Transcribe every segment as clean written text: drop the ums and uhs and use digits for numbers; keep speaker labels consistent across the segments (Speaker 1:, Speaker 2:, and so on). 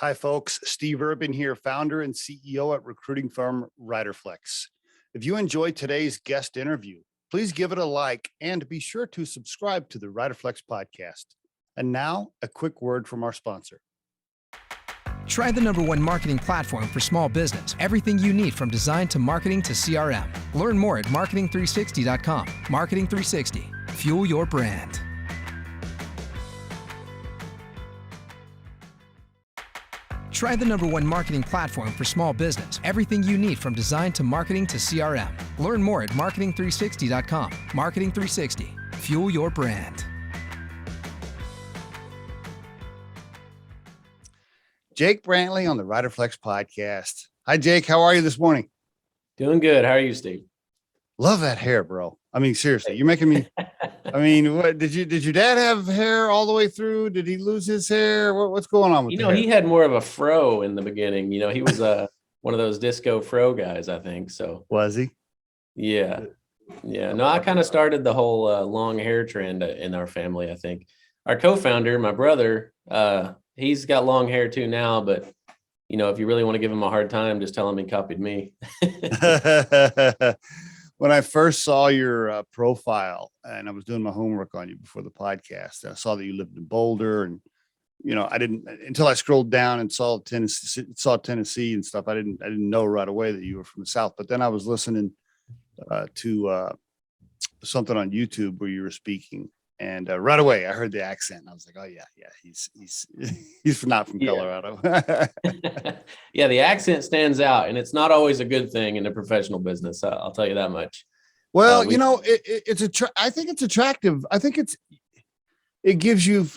Speaker 1: Hi, folks. Steve Urban here, founder and CEO at recruiting firm Riderflex. If you enjoyed today's guest interview, please give it a like and be sure to subscribe to the Riderflex podcast. And now, a quick word from our sponsor.
Speaker 2: Try the #1 marketing platform for small business. Everything you need from design to marketing to CRM. Learn more at marketing360.com. Marketing 360. Fuel your brand. Try the #1 marketing platform for small business. Everything you need from design to marketing to CRM. Learn more at marketing360.com. Marketing 360. Fuel your brand.
Speaker 1: Jake Brantley on the Riderflex podcast. Hi, Jake. How are you this morning?
Speaker 3: Doing good. How are you, Steve?
Speaker 1: Love that hair, bro. I mean, seriously, you're making me. I mean, what did your dad have hair all the way through? Did he lose his hair? What's going on with the hair?
Speaker 3: He had more of a fro in the beginning. He was one of those disco fro guys, I think. So
Speaker 1: Was he?
Speaker 3: Yeah. No, I kind of started the whole long hair trend in our family. I think our co-founder, my brother, he's got long hair too now. But if you really want to give him a hard time, just tell him he copied me.
Speaker 1: When I first saw your profile and I was doing my homework on you before the podcast, I saw that you lived in Boulder, and I didn't until I scrolled down and saw Tennessee and stuff. I didn't know right away that you were from the South. But then I was listening to something on YouTube where you were speaking, and right away I heard the accent. And I was like, oh yeah, he's not from Colorado.
Speaker 3: Yeah, the accent stands out, and it's not always a good thing in a professional business. I'll tell you that much.
Speaker 1: Well, I think it's attractive. I think it gives you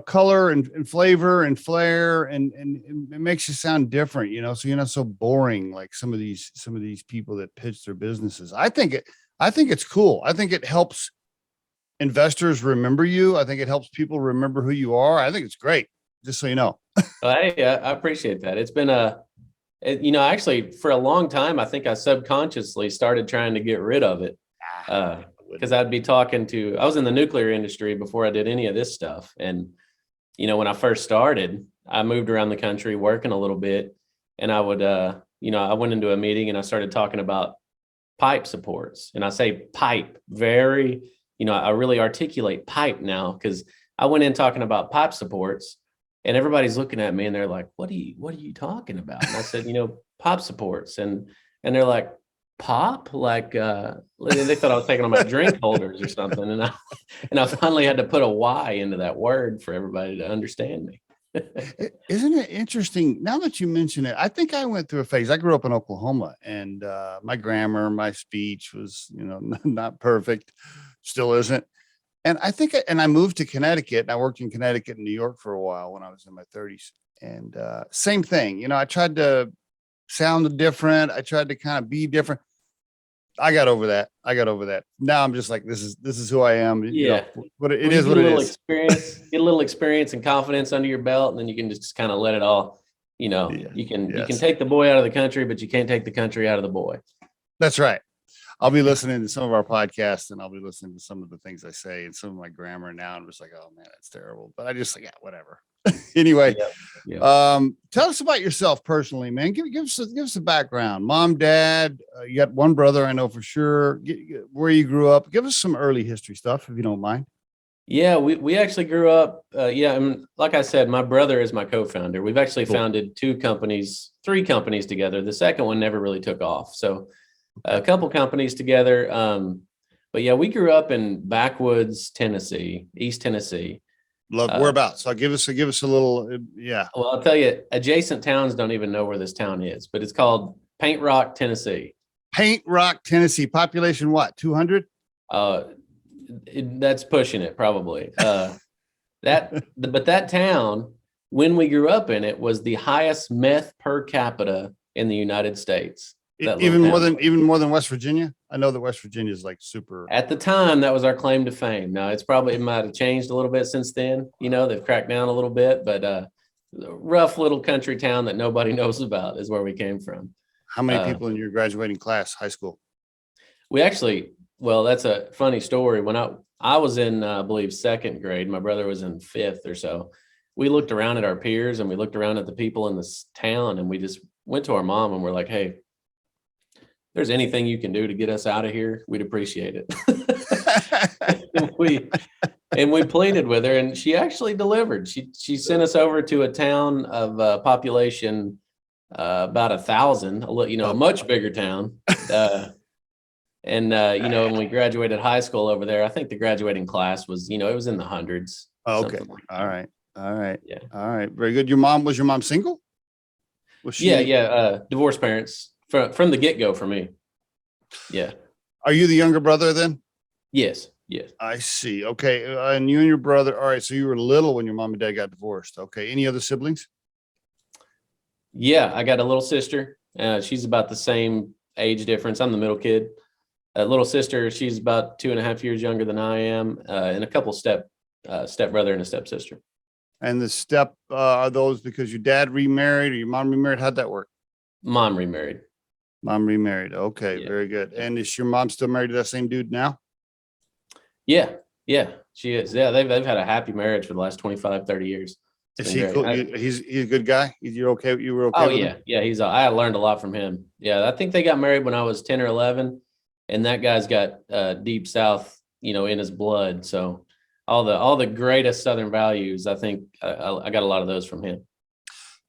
Speaker 1: color and flavor and flair, and it makes you sound different, so you're not so boring like some of these people that pitch their businesses. I think it's cool. I think it helps investors remember you. I think it helps people remember who you are. I think it's great, just so you know.
Speaker 3: Hey, I appreciate that. It's been actually for a long time, I think I subconsciously started trying to get rid of it. Because I was in the nuclear industry before I did any of this stuff. And, when I first started, I moved around the country working a little bit, and I would, I went into a meeting and I started talking about pipe supports. And I say pipe very, I really articulate pipe now, because I went in talking about pipe supports, and everybody's looking at me and they're like, what are you talking about? And I said, pipe supports. And they're like, pop? Like, they thought I was taking on my drink holders or something. And I finally had to put a Y into that word for everybody to understand me.
Speaker 1: Isn't it interesting? Now that you mention it, I think I went through a phase. I grew up in Oklahoma, and my grammar, my speech was, not perfect, still isn't. And I moved to Connecticut, and I worked in Connecticut and New York for a while when I was in my 30s. And same thing, I tried to sound different. I tried to kind of be different. I got over that. Now I'm just like, this is who I am.
Speaker 3: Yeah.
Speaker 1: What it is. Get
Speaker 3: a little experience and confidence under your belt, and then you can just kind of let it all, you can take the boy out of the country, but you can't take the country out of the boy.
Speaker 1: That's right. I'll be listening to some of our podcasts, and I'll be listening to some of the things I say and some of my grammar now. I'm just like, oh man, that's terrible. But I just like, yeah, whatever. Anyway, tell us about yourself personally, man. Give us a background. Mom, dad, you got one brother, I know for sure. Where you grew up. Give us some early history stuff, if you don't mind.
Speaker 3: Yeah, we actually grew up. And like I said, my brother is my co-founder. We've actually founded 3 companies together. The second one never really took off. So a couple companies together. But yeah, we grew up in backwoods Tennessee, East Tennessee.
Speaker 1: Whereabouts? So give us a little.
Speaker 3: Well, I'll tell you, adjacent towns don't even know where this town is, but it's called Paint Rock, Tennessee.
Speaker 1: Paint Rock, Tennessee. Population what? 200?
Speaker 3: That's pushing it probably. But that town, when we grew up in it, was the highest meth per capita in the United States.
Speaker 1: Even more than West Virginia. I know that West Virginia is like super.
Speaker 3: At the time, that was our claim to fame. Now it might have changed a little bit since then. They've cracked down a little bit, but rough little country town that nobody knows about is where we came from.
Speaker 1: How many people in your graduating class, high school?
Speaker 3: We actually, that's a funny story. When I was in, I believe, 2nd grade, my brother was in 5th or so. we looked around at our peers and we looked around at the people in this town, and we just went to our mom and we're like, hey, if there's anything you can do to get us out of here, we'd appreciate it. and we pleaded with her, and she actually delivered. She sent us over to a town of population about 1,000, a much bigger town. When we graduated high school over there, I think the graduating class was, it was in the hundreds.
Speaker 1: Oh, okay.
Speaker 3: Like
Speaker 1: All right. All right.
Speaker 3: Yeah.
Speaker 1: All right. Very good. Was your mom single? Was she?
Speaker 3: Yeah. Divorced parents from the get-go for me. Yeah.
Speaker 1: Are you the younger brother then?
Speaker 3: Yes.
Speaker 1: I see. Okay. And you and your brother. All right. So you were little when your mom and dad got divorced. Okay. Any other siblings?
Speaker 3: Yeah. I got a little sister. She's about the same age difference. I'm the middle kid. A little sister, she's about 2.5 years younger than I am, and a couple step brother and a stepsister.
Speaker 1: And the are those because your dad remarried or your mom remarried? How'd that work?
Speaker 3: Mom remarried.
Speaker 1: Okay.
Speaker 3: Yeah.
Speaker 1: Very good. And is your mom still married to that same dude now?
Speaker 3: Yeah, she is. Yeah, they've had a happy marriage for the last 25, 30 years.
Speaker 1: Is he cool? He's a good guy. You were okay?
Speaker 3: Oh,
Speaker 1: with
Speaker 3: yeah.
Speaker 1: him?
Speaker 3: Yeah, I learned a lot from him. Yeah, I think they got married when I was 10 or 11, and that guy's got deep South, in his blood. So all the greatest Southern values, I think I got a lot of those from him.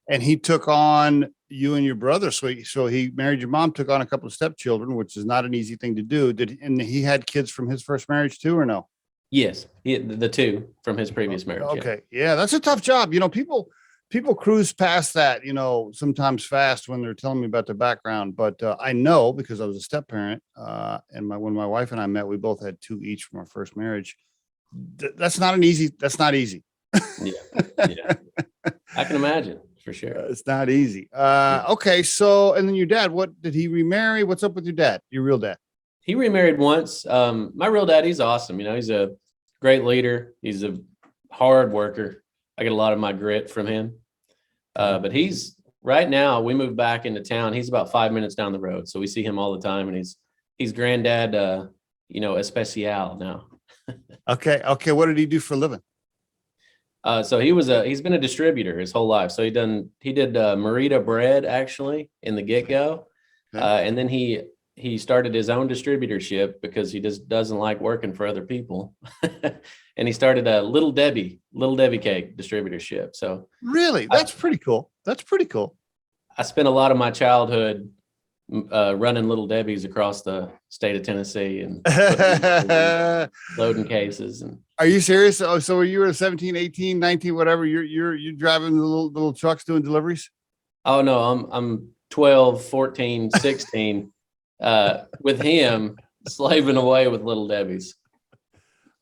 Speaker 1: And he took on you and your brother. So he married your mom, took on a couple of stepchildren, which is not an easy thing to do. And he had kids from his first marriage too, or no?
Speaker 3: Yes, the two from his previous marriage.
Speaker 1: Okay, yeah, that's a tough job. People cruise past that, sometimes fast when they're telling me about their background. But I know because I was a step parent, and when my wife and I met, we both had two each from our first marriage. That's not easy.
Speaker 3: Yeah, I can imagine. For sure.
Speaker 1: It's not easy. Okay. So, and then your dad, what did he remarry? What's up with your dad? Your real dad?
Speaker 3: He remarried once. My real dad, he's awesome. He's a great leader. He's a hard worker. I get a lot of my grit from him. But right now, we moved back into town. He's about 5 minutes down the road. So we see him all the time, and he's granddad, especial now.
Speaker 1: Okay. What did he do for a living?
Speaker 3: So he's been a distributor his whole life. So he did Merita bread actually in the get-go. Okay. And then he started his own distributorship because he just doesn't like working for other people. And he started a Little Debbie cake distributorship. So
Speaker 1: really, that's pretty cool.
Speaker 3: I spent a lot of my childhood running Little Debbie's across the state of Tennessee and loading cases. And
Speaker 1: are you serious? Oh, so you were 17, 18, 19, whatever, you're driving the little trucks doing deliveries?
Speaker 3: Oh no, I'm 12, 14, 16 with him slaving away with Little Debbie's.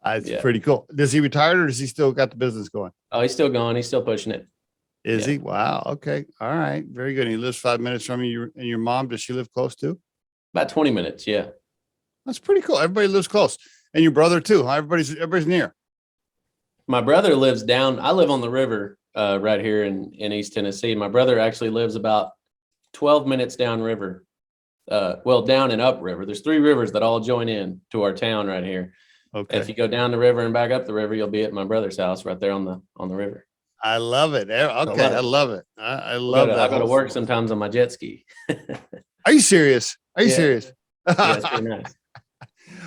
Speaker 1: That's pretty cool. Does he retire or does he still got the business going?
Speaker 3: Oh, he's still going. He's still pushing it.
Speaker 1: Is he? Wow. Okay. All right. Very good. And he lives 5 minutes from you. And your mom, does she live close too?
Speaker 3: About 20 minutes. Yeah.
Speaker 1: That's pretty cool. Everybody lives close. And your brother too. Huh? Everybody's near. My
Speaker 3: brother lives down. I live on the river right here in East Tennessee. My brother actually lives about 12 minutes downriver. Down and upriver. There's 3 rivers that all join in to our town right here. Okay. And if you go down the river and back up the river, you'll be at my brother's house right there on the river.
Speaker 1: I love it. Okay, I love it. I love that.
Speaker 3: I go to work sometimes on my jet ski.
Speaker 1: Are you serious? Serious?
Speaker 3: Yeah, it's pretty nice.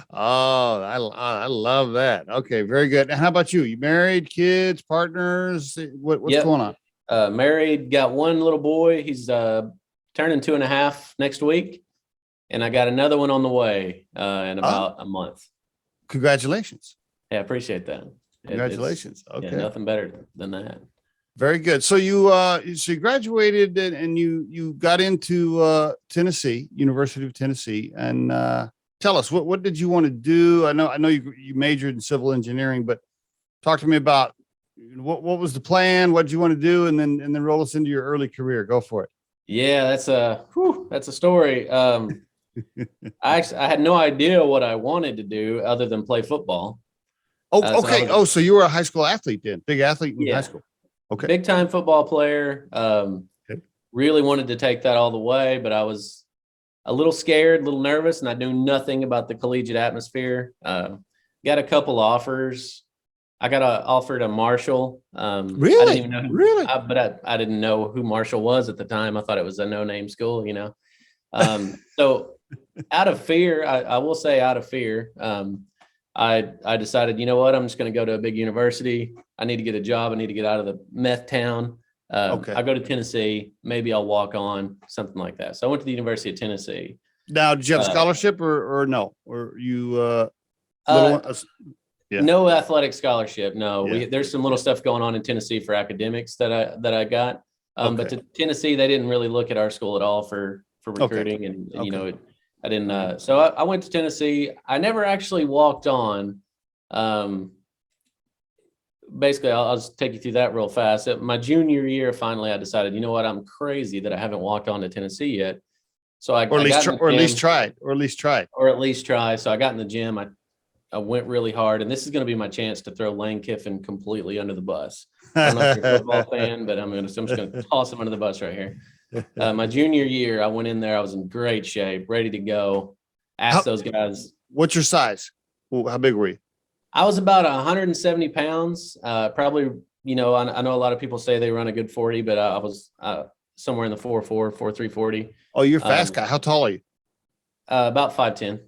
Speaker 1: Oh, I love that. Okay, very good. And how about you? You married, kids, partners? What's going
Speaker 3: on? Married, got one little boy. He's turning 2.5 next week, and I got another one on the way in about a month.
Speaker 1: Congratulations.
Speaker 3: Yeah, I appreciate that.
Speaker 1: Congratulations. Okay.
Speaker 3: Yeah, nothing better than that.
Speaker 1: Very good. So you graduated and you got into Tennessee, University of Tennessee, and tell us what did you want to do? I know you majored in civil engineering, but talk to me about what was the plan? What did you want to do? And then roll us into your early career. Go for it.
Speaker 3: Yeah, that's a story. I had no idea what I wanted to do other than play football.
Speaker 1: Oh, okay. So you were a high school athlete then, big athlete in high school. Okay.
Speaker 3: Big time football player. Really wanted to take that all the way, but I was a little scared, a little nervous, and I knew nothing about the collegiate atmosphere. Got a couple offers I got offered a Marshall. I didn't
Speaker 1: Really?
Speaker 3: even know,
Speaker 1: Really?
Speaker 3: but I didn't know who Marshall was at the time. I thought it was a no-name school, you know. So out of fear, I will say out of fear, I decided, you know what, I'm just going to go to a big university. I need to get a job. I need to get out of the meth town.
Speaker 1: Okay.
Speaker 3: I go to Tennessee. Maybe I'll walk on, something like that. So I went to the University of Tennessee.
Speaker 1: Now, did you have a scholarship or no? Or you little one? Yeah.
Speaker 3: No athletic scholarship. No,
Speaker 1: Yeah.
Speaker 3: there's some little stuff going on in Tennessee for academics that I got. But to Tennessee, they didn't really look at our school at all for recruiting, and you know, I didn't. So I went to Tennessee. I never actually walked on. Basically, I'll just take you through that real fast. At my junior year, finally, I decided, you know what, I'm crazy that I haven't walked on to Tennessee yet. So I
Speaker 1: or at least tried.
Speaker 3: So I got in the gym. I went really hard, and this is going to be my chance to throw Lane Kiffin completely under the bus. I don't know if you're a football fan, but I'm just going to toss him under the bus right here. My junior year, I went in there. I was in great shape, ready to go. Asked those guys.
Speaker 1: What's your size? Well, how big were you?
Speaker 3: I was about 170 pounds. Probably, you know, I know a lot of people say they run a good 40, but I was somewhere in the 4.4, 4.3 40.
Speaker 1: Oh, you're a fast guy. How tall are you?
Speaker 3: About 5'10".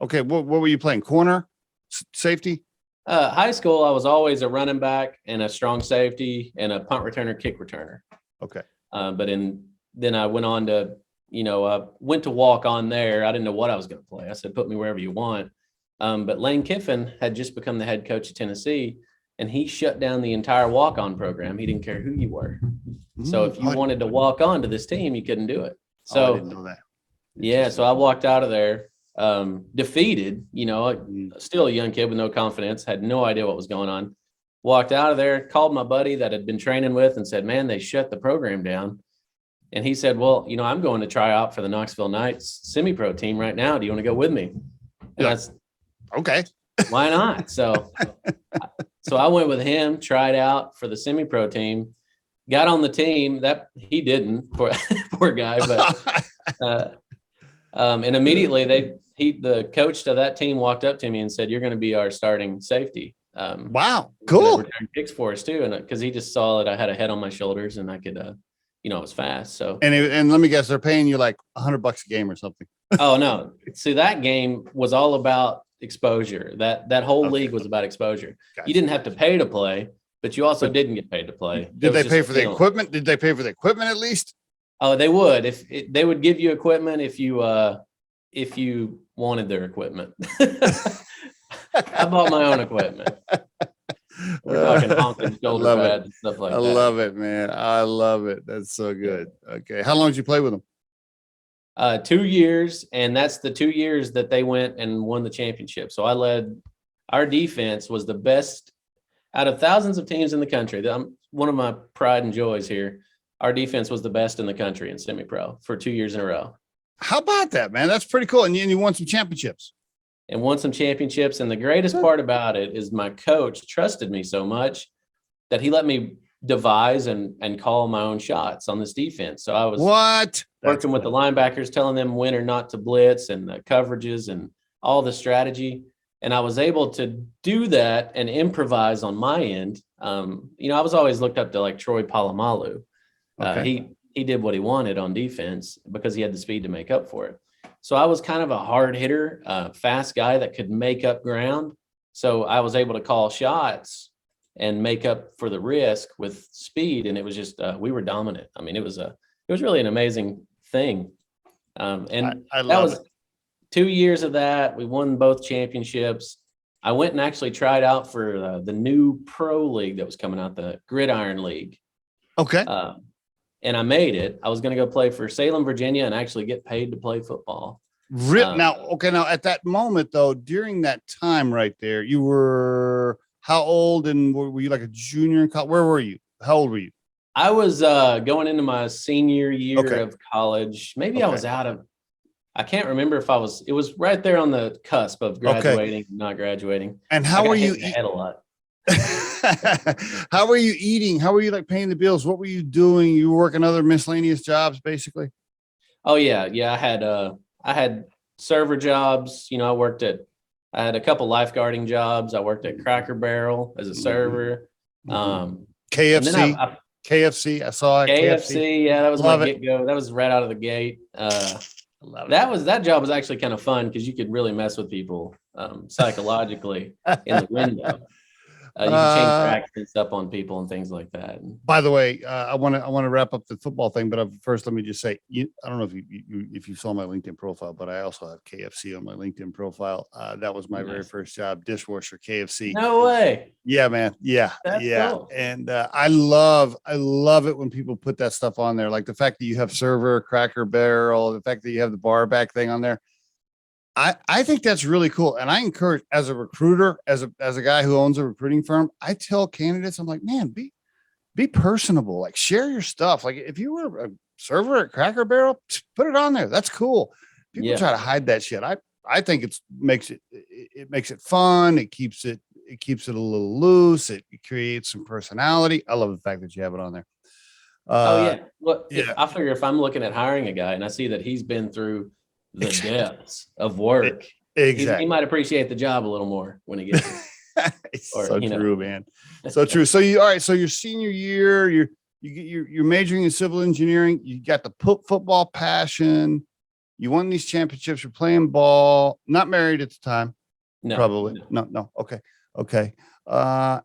Speaker 1: Okay, what were you playing? Corner, safety?
Speaker 3: High school, I was always a running back and a strong safety and a punt returner, kick returner.
Speaker 1: Okay.
Speaker 3: But then I went on to, you know, went to walk on there. I didn't know what I was going to play. I said, put me wherever you want. But Lane Kiffin had just become the head coach of Tennessee, and he shut down the entire walk-on program. He didn't care who you were. So if you wanted to walk on to this team, you couldn't do it. So
Speaker 1: I didn't know that.
Speaker 3: Yeah, so I walked out of there defeated, you know, still a young kid with no confidence, had no idea what was going on. Walked out of there, called my buddy that had been training with and said, man, they shut the program down. And he said, well, you know, I'm going to try out for the Knoxville Knights semi-pro team right now. Do you want to go with me? And that's
Speaker 1: okay.
Speaker 3: Why not? So I went with him, tried out for the semi-pro team, got on the team. That he didn't, poor guy, but and immediately the coach of that team walked up to me and said, you're going to be our starting safety.
Speaker 1: Wow. Cool.
Speaker 3: Return kicks for us too. And because he just saw that I had a head on my shoulders and I could, you know, I was fast. So,
Speaker 1: and let me guess, they're paying you like $100 a game or something.
Speaker 3: Oh no. See, that game was all about exposure. That whole league was about exposure. Gotcha. You didn't have to pay to play, but you also didn't get paid to play.
Speaker 1: Did they pay for the equipment? Did they pay for the equipment at least?
Speaker 3: Oh, they would. They would give you equipment if you wanted their equipment. I bought my own equipment. We're talking honking shoulder pads and stuff like that.
Speaker 1: I love it, man. I love it. That's so good. Okay. How long did you play with them?
Speaker 3: 2 years, and that's the 2 years that they went and won the championship. So I led, our defense was the best out of thousands of teams in the country. I'm one of my pride and joys here. Our defense was the best in the country in semi-pro for 2 years in a row.
Speaker 1: How about that, man? That's pretty cool. And you won some championships.
Speaker 3: And won some championships. And the greatest part about it is my coach trusted me so much that he let me devise and call my own shots on this defense. So I was working with the linebackers, telling them when or not to blitz and the coverages and all the strategy. And I was able to do that and improvise on my end. You know, I was always looked up to like Troy Polamalu. He did what he wanted on defense because he had the speed to make up for it. So I was kind of a hard hitter, fast guy that could make up ground. So I was able to call shots and make up for the risk with speed. And it was just, we were dominant. I mean, it was really an amazing thing. And
Speaker 1: I love
Speaker 3: that was
Speaker 1: it.
Speaker 3: 2 years of that. We won both championships. I went and actually tried out for the new pro league that was coming out, the Gridiron League.
Speaker 1: Okay.
Speaker 3: And I made it. I was going to go play for Salem, Virginia, and actually get paid to play football.
Speaker 1: Now, at that moment, though, during that time right there, you were how old, and were you like a junior in college? Where were you? How old were you?
Speaker 3: I was going into my senior year of college. Maybe I was I can't remember if it was right there on the cusp of graduating, not graduating.
Speaker 1: And how were you?
Speaker 3: Head a lot.
Speaker 1: How were you eating? How were you like paying the bills? What were you doing? You were working other miscellaneous jobs, basically?
Speaker 3: Oh yeah. I had server jobs. You know, I worked at I had a couple lifeguarding jobs. I worked at Cracker Barrel as a server. And then
Speaker 1: KFC. KFC. I saw it.
Speaker 3: KFC. Yeah, that was
Speaker 1: Love
Speaker 3: my
Speaker 1: it.
Speaker 3: get-go. That was right out of the gate.
Speaker 1: I love it.
Speaker 3: That job was actually kind of fun because you could really mess with people psychologically in the window. You can change your accents up on people and things like that.
Speaker 1: By the way, I want to wrap up the football thing, but first let me just say, I don't know if you saw my LinkedIn profile, but I also have KFC on my LinkedIn profile. That was my very first job, dishwasher, KFC.
Speaker 3: No way.
Speaker 1: Yeah, man. Yeah,
Speaker 3: That's
Speaker 1: yeah.
Speaker 3: cool.
Speaker 1: And I love it when people put that stuff on there, like the fact that you have server, Cracker Barrel, the fact that you have the bar back thing on there. I think that's really cool. And I encourage, as a recruiter, as a guy who owns a recruiting firm, I tell candidates, I'm like, man, be personable, like share your stuff. Like if you were a server at Cracker Barrel, put it on there. That's cool. People try to hide that shit. I think it makes it fun. It keeps it a little loose. It creates some personality. I love the fact that you have it on there.
Speaker 3: Well, I figure if I'm looking at hiring a guy and I see that he's been through the depths of work, he might appreciate the job a little more when he gets it.
Speaker 1: True, man. So true. So all right. So your senior year, you're majoring in civil engineering. You got the football passion. You won these championships. You're playing ball. Not married at the time.
Speaker 3: No,
Speaker 1: probably no. Okay. All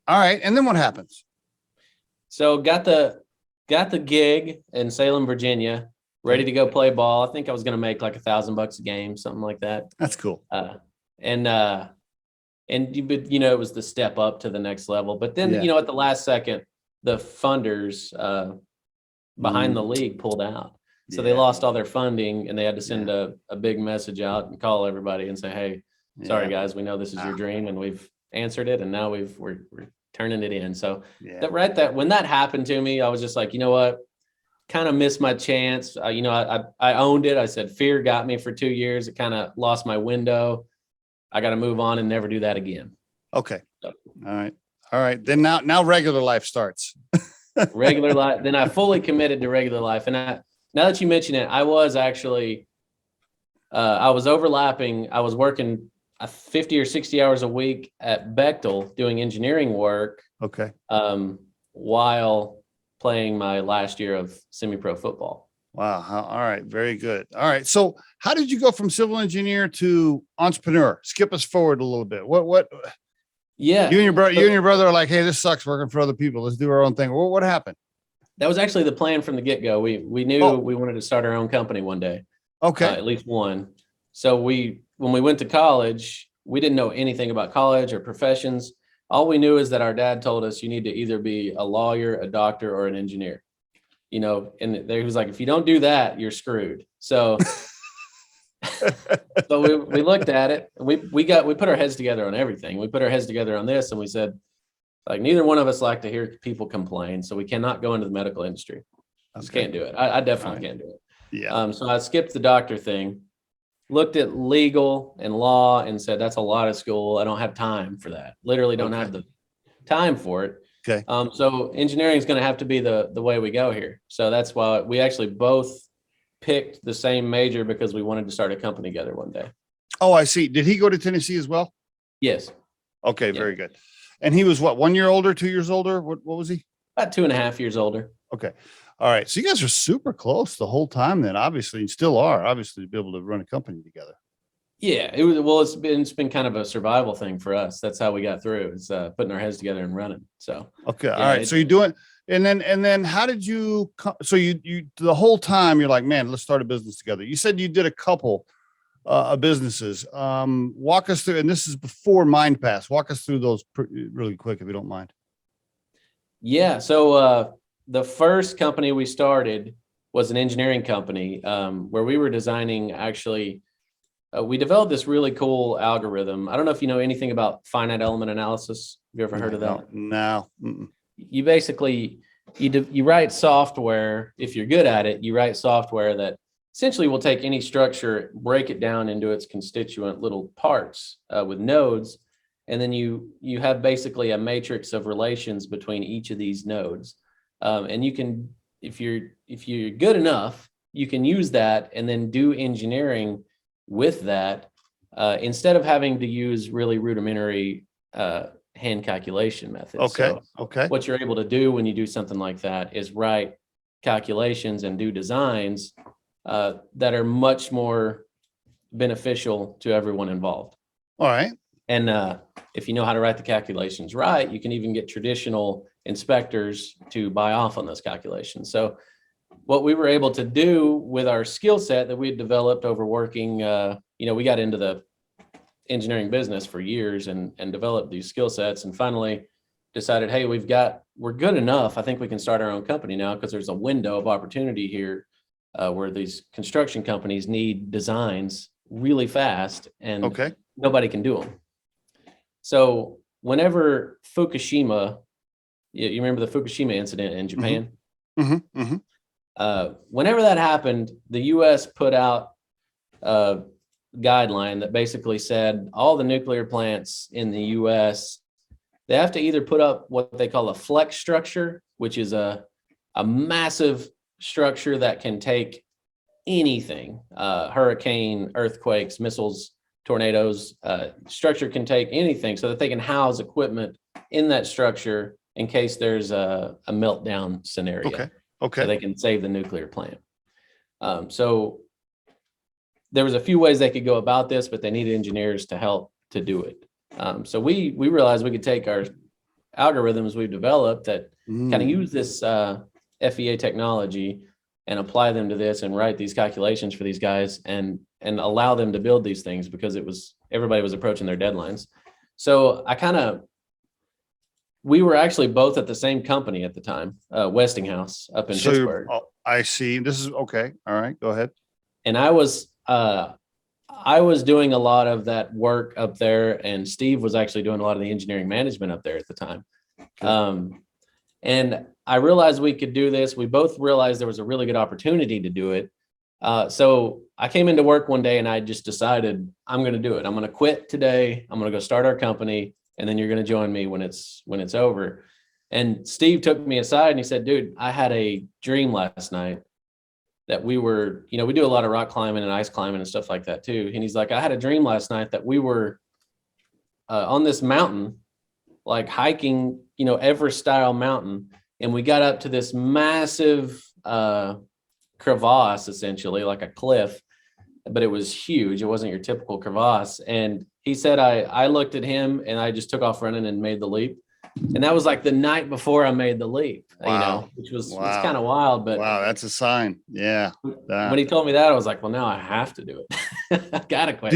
Speaker 1: right. And then what happens?
Speaker 3: So got the gig in Salem, Virginia. Ready to go play ball. I think I was going to make like $1,000 a game, something like that.
Speaker 1: That's cool.
Speaker 3: It was the step up to the next level. But then, at the last second, the funders behind the league pulled out. So they lost all their funding and they had to send a big message out and call everybody and say, hey, sorry guys, we know this is your dream and we've answered it. And now we're turning it in. So when that happened to me, I was just like, you know what? Kind of missed my chance. I owned it. I said, fear got me for 2 years. It kind of lost my window. I got to move on and never do that again.
Speaker 1: Okay. So, all right. Then now regular life starts.
Speaker 3: Regular life. Then I fully committed to regular life. And now that you mention it, I was actually, I was overlapping. I was working 50 or 60 hours a week at Bechtel doing engineering work.
Speaker 1: Okay.
Speaker 3: While playing my last year of semi-pro football.
Speaker 1: Wow. All right. Very good. All right. So how did you go from civil engineer to entrepreneur? Skip us forward a little bit. What?
Speaker 3: Yeah.
Speaker 1: You and your brother are like, hey, this sucks working for other people. Let's do our own thing. What happened?
Speaker 3: That was actually the plan from the get-go. We knew we wanted to start our own company one day.
Speaker 1: Okay.
Speaker 3: At least one. So when we went to college, we didn't know anything about college or professions. All we knew is that our dad told us you need to either be a lawyer, a doctor, or an engineer. And he was like, if you don't do that, you're screwed. So, we looked at it. We put our heads together on everything. We put our heads together on this, and we said, like, neither one of us like to hear people complain, so we cannot go into the medical industry. Just can't do it. I definitely can't do it.
Speaker 1: Yeah.
Speaker 3: So I skipped the doctor thing. Looked at legal and law and said, that's a lot of school. I don't have time for that. Literally don't have the time for it.
Speaker 1: Okay.
Speaker 3: So engineering is going to have to be the way we go here. So that's why we actually both picked the same major because we wanted to start a company together one day.
Speaker 1: Oh, I see. Did he go to Tennessee as well?
Speaker 3: Yes.
Speaker 1: Okay. Very good. And he was what, 1 year older, 2 years older? What was he?
Speaker 3: About 2.5 years older.
Speaker 1: Okay. All right. So you guys are super close the whole time then, obviously, and still are, obviously, to be able to run a company together.
Speaker 3: Yeah. It's been kind of a survival thing for us. That's how we got through. It's putting our heads together and running. So,
Speaker 1: okay. All right. So you're doing, and then how did you, so you the whole time you're like, man, let's start a business together. You said you did a couple of businesses. Walk us through, and this is before Mindpass. Walk us through those really quick, if you don't mind.
Speaker 3: Yeah. So, the first company we started was an engineering company where we were designing, we developed this really cool algorithm. I don't know if you know anything about finite element analysis. Have you ever heard of that?
Speaker 1: No.
Speaker 3: You basically, you write software. If you're good at it, you write software that essentially will take any structure, break it down into its constituent little parts with nodes. And then you have basically a matrix of relations between each of these nodes. And you can, if you're good enough, you can use that and then do engineering with that instead of having to use really rudimentary hand calculation methods.
Speaker 1: Okay.
Speaker 3: So
Speaker 1: Okay.
Speaker 3: what you're able to do when you do something like that is write calculations and do designs that are much more beneficial to everyone involved.
Speaker 1: All right.
Speaker 3: And if you know how to write the calculations right, you can even get traditional inspectors to buy off on those calculations. So what we were able to do with our skill set that we had developed over working, we got into the engineering business for years and developed these skill sets, and finally decided, hey, we're good enough. I think we can start our own company now, because there's a window of opportunity here where these construction companies need designs really fast, and nobody can do them. So whenever Fukushima, you remember the Fukushima incident in Japan?
Speaker 1: Mm-hmm. Mm-hmm.
Speaker 3: Whenever that happened, the US put out a guideline that basically said all the nuclear plants in the US, they have to either put up what they call a flex structure, which is a massive structure that can take anything, hurricane, earthquakes, missiles, tornadoes. Structure can take anything, so that they can house equipment in that structure in case there's a meltdown scenario.
Speaker 1: Okay.
Speaker 3: So they can save the nuclear plant. So there was a few ways they could go about this, but they needed engineers to help to do it. So we realized we could take our algorithms we've developed that kind of use this FEA technology and apply them to this and write these calculations for these guys and allow them to build these things, because everybody was approaching their deadlines. So we were actually both at the same company at the time, Westinghouse up in Pittsburgh.
Speaker 1: I see. This is okay. All right, go ahead.
Speaker 3: And I was doing a lot of that work up there, and Steve was actually doing a lot of the engineering management up there at the time. And I realized we could do this. We both realized there was a really good opportunity to do it. So I came into work one day and I just decided, I'm going to do it. I'm going to quit today. I'm going to go start our company, and then you're going to join me when it's over. And Steve took me aside and he said, dude, I had a dream last night that we were, we do a lot of rock climbing and ice climbing and stuff like that too. And he's like, I had a dream last night that we were on this mountain, like hiking, Everest style mountain. And we got up to this massive crevasse, essentially like a cliff, but it was huge. It wasn't your typical crevasse. And he said, I looked at him and I just took off running and made the leap. And that was like the night before I made the leap, which was kind of wild. But
Speaker 1: wow, that's a sign. Yeah.
Speaker 3: When he told me that, I was like, well, now I have to do it. I gotta quit.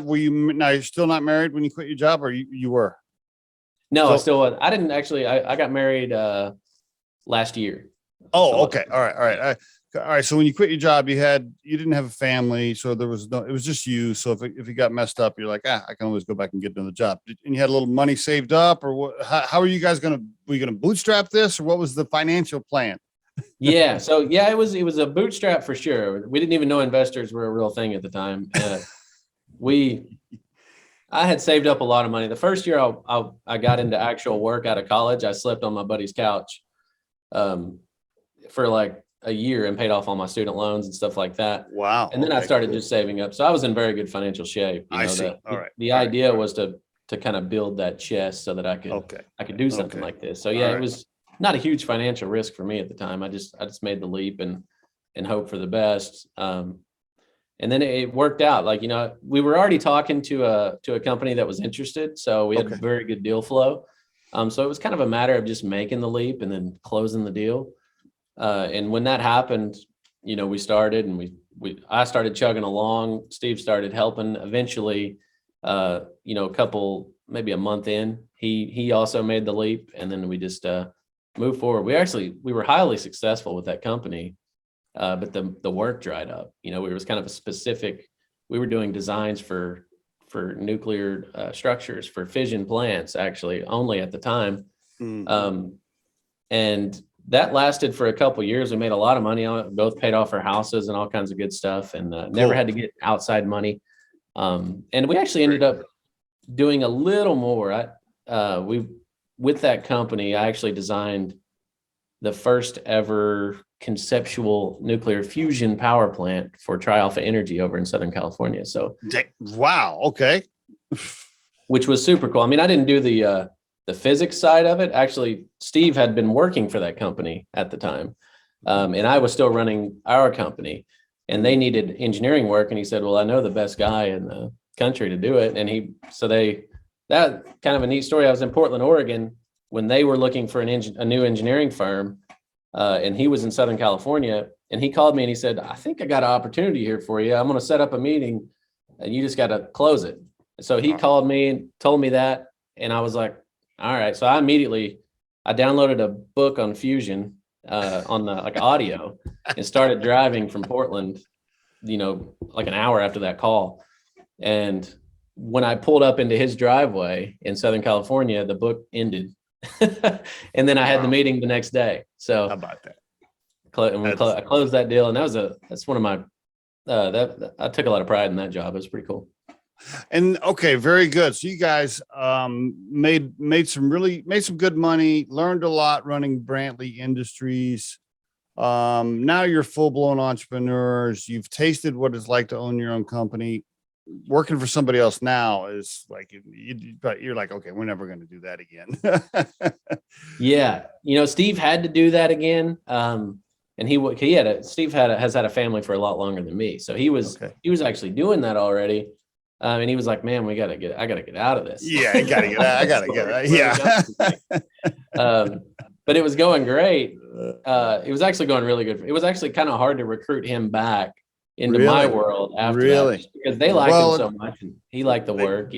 Speaker 1: Were you now you're still not married when you quit your job, or you were?
Speaker 3: No, I still was. I didn't actually, I got married last year.
Speaker 1: Oh, okay. All right. All right. So when you quit your job, you didn't have a family. So it was just you. So if you got messed up, you're like, I can always go back and get another job. And you had a little money saved up, or what? How are you guys were you going to bootstrap this, or what was the financial plan?
Speaker 3: Yeah. So yeah, it was a bootstrap for sure. We didn't even know investors were a real thing at the time. I had saved up a lot of money. The first year I got into actual work out of college, I slept on my buddy's couch for like a year and paid off all my student loans and stuff like that.
Speaker 1: Wow.
Speaker 3: And then I started just saving up. So I was in very good financial shape.
Speaker 1: I see. All right.
Speaker 3: The idea was to kind of build that chest so that I could do something like this. So yeah, it was not a huge financial risk for me at the time. I just made the leap and hope for the best. And then it worked out. Like, we were already talking to a company that was interested. So we had a very good deal flow. So it was kind of a matter of just making the leap and then closing the deal. And when that happened, we started and I started chugging along. Steve started helping. Eventually, maybe a month in, he also made the leap, and then we just moved forward. We were highly successful with that company, but the work dried up. It was kind of a specific. We were doing designs for nuclear structures for fission plants, actually, only at the time, and that lasted for a couple of years. We made a lot of money on it. Both paid off our houses and all kinds of good stuff, and never had to get outside money. And we actually ended up doing a little more. With that company, I actually designed the first ever conceptual nuclear fusion power plant for Tri-Alpha Energy over in Southern California. So,
Speaker 1: wow. Okay.
Speaker 3: which was super cool. I mean, I didn't do the physics side of it. Actually, Steve had been working for that company at the time. And I was still running our company, and they needed engineering work. And he said, well, I know the best guy in the country to do it. And that kind of a neat story. I was in Portland, Oregon, when they were looking for a new engineering firm. And he was in Southern California, and he called me and he said, I think I got an opportunity here for you. I'm going to set up a meeting and you just got to close it. So he called me and told me that. And I was like, all right. So I downloaded a book on fusion on the audio, and started driving from Portland, like an hour after that call. And when I pulled up into his driveway in Southern California, the book ended. And then I had the meeting the next day. So
Speaker 1: how about that?
Speaker 3: I closed that deal, and that's one of my I took a lot of pride in that job. It was pretty cool.
Speaker 1: And okay, very good. So you guys made some good money, learned a lot running Brantley Industries. Now you're full-blown entrepreneurs. You've tasted what it's like to own your own company. Working for somebody else now is like, but you're like, okay, we're never going to do that again.
Speaker 3: Yeah. Steve had to do that again. And Steve has had a family for a lot longer than me. So he was actually doing that already. And he was like, man, I got to get out of this.
Speaker 1: Yeah. I got to get out. Yeah.
Speaker 3: But it was going great. It was actually going really good. It was actually kind of hard to recruit him back into my world after that, because they liked him so much, and he liked the work,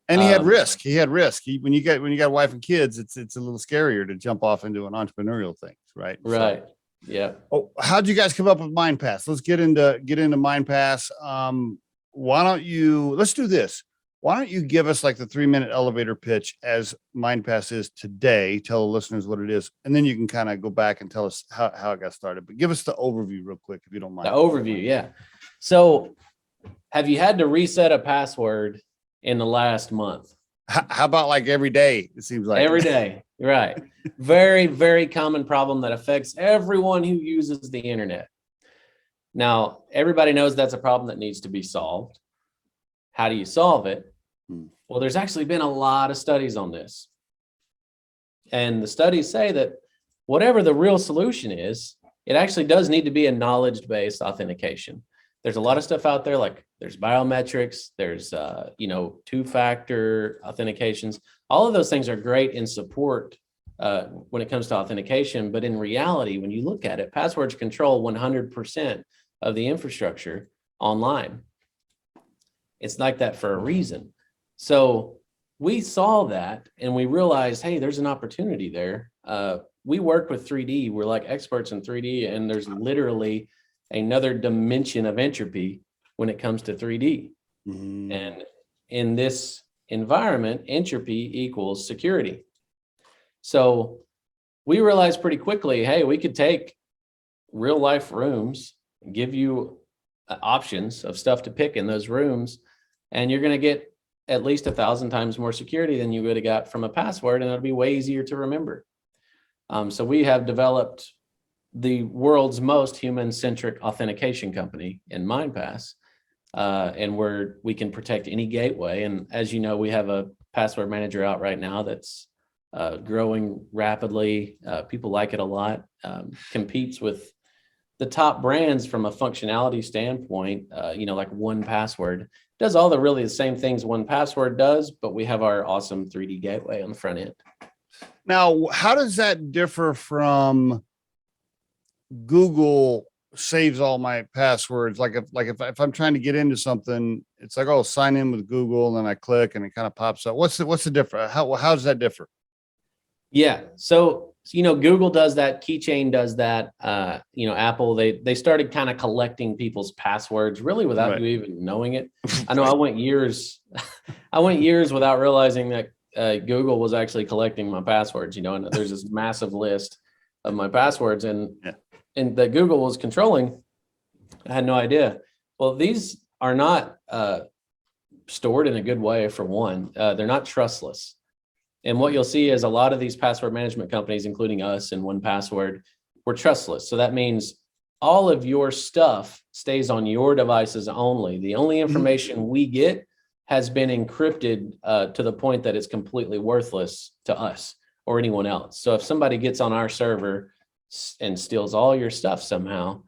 Speaker 1: And he had risk. When you got a wife and kids, it's a little scarier to jump off into an entrepreneurial thing, right?
Speaker 3: Right. So, yeah.
Speaker 1: Oh, how'd you guys come up with Mindpass? Let's get into Mindpass. Let's do this. Why don't you give us like the 3-minute elevator pitch as Mindpass is today? Tell the listeners what it is, and then you can kind of go back and tell us how it got started. But give us the overview real quick, if you don't mind.
Speaker 3: The overview, yeah. So, have you had to reset a password in the last month?
Speaker 1: How about like every day? It seems like
Speaker 3: every day, right? Very, very common problem that affects everyone who uses the internet. Now, everybody knows that's a problem that needs to be solved. How do you solve it? Well, there's actually been a lot of studies on this. And the studies say that whatever the real solution is, it actually does need to be a knowledge-based authentication. There's a lot of stuff out there, like there's biometrics, there's, two-factor authentications. All of those things are great in support when it comes to authentication. But in reality, when you look at it, passwords control 100% of the infrastructure online. It's like that for a reason. So we saw that and we realized, hey, there's an opportunity there. We work with 3D. We're like experts in 3D, and there's literally another dimension of entropy when it comes to 3D. Mm-hmm. And in this environment, entropy equals security. So we realized pretty quickly, hey, we could take real life rooms, give you options of stuff to pick in those rooms, and you're going to get at least 1,000 times more security than you would have got from a password, and it'll be way easier to remember. So we have developed the world's most human-centric authentication company in Mindpass, and we can protect any gateway. And as you know, we have a password manager out right now that's growing rapidly. People like it a lot. Competes with the top brands from a functionality standpoint. Like 1Password does all the same things 1Password does, but we have our awesome 3D gateway on the front end.
Speaker 1: Now, how does that differ from Google saves all my passwords? Like if I'm trying to get into something, it's like, oh, sign in with Google, and I click and it kind of pops up. What's the difference? How does that differ?
Speaker 3: Yeah. So, Google does that, Keychain does that, Apple, they started kind of collecting people's passwords really without you even knowing it. I know I went years without realizing that Google was actually collecting my passwords, and there's this massive list of my passwords and that Google was controlling. I had no idea. Well, these are not stored in a good way, for one. They're not trustless. And what you'll see is a lot of these password management companies, including us and 1Password, we're trustless. So that means all of your stuff stays on your devices only. The only information we get has been encrypted to the point that it's completely worthless to us or anyone else. So if somebody gets on our server and steals all your stuff somehow,